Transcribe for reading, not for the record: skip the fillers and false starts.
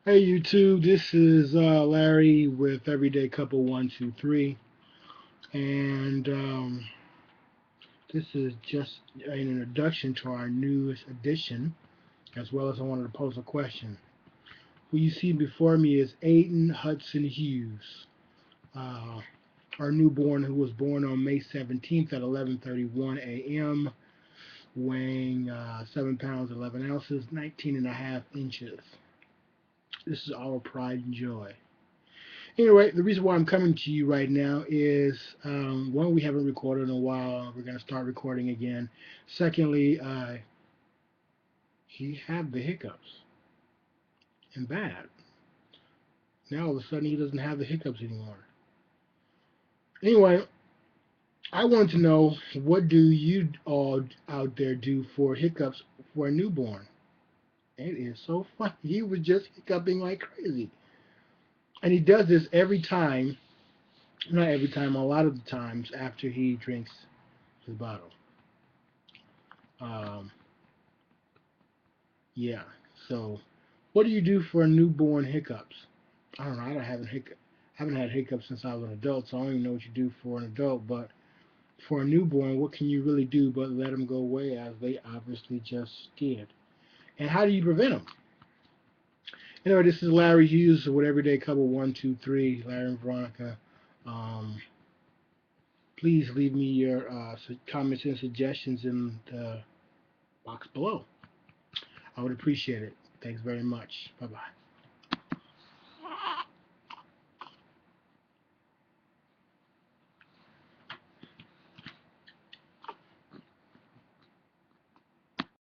Hey YouTube, this is Larry with Everyday Couple 123, and this is just an introduction to our newest edition, as well as I wanted to pose a question. Who you see before me is Aiden Hudson Hughes, uh, our newborn who was born on May 17th at 11:31 a.m., weighing 7 pounds 11 ounces, 19 and a half inches. This is our pride and joy. Anyway, the reason why I'm coming to you right now is one, we haven't recorded in a while. We're going to start recording again. Secondly, he had the hiccups and bad. Now all of a sudden he doesn't have the hiccups anymore. Anyway, I want to know, what do you all out there do for hiccups for a newborn? It is so funny. He was just hiccuping like crazy. And he does this every time, not every time, a lot of the times after he drinks his bottle. Um, Yeah. So, what do you do for newborn hiccups? I don't know. I don't have haven't had hiccups since I was an adult, so I don't even know what you do for an adult. But for a newborn, what can you really do but let them go away, as they obviously just did? And how do you prevent them? Anyway, this is Larry Hughes with Everyday Couple 123. Larry and Veronica. Um, please leave me your comments and suggestions in the box below. I would appreciate it. Thanks very much. Bye bye.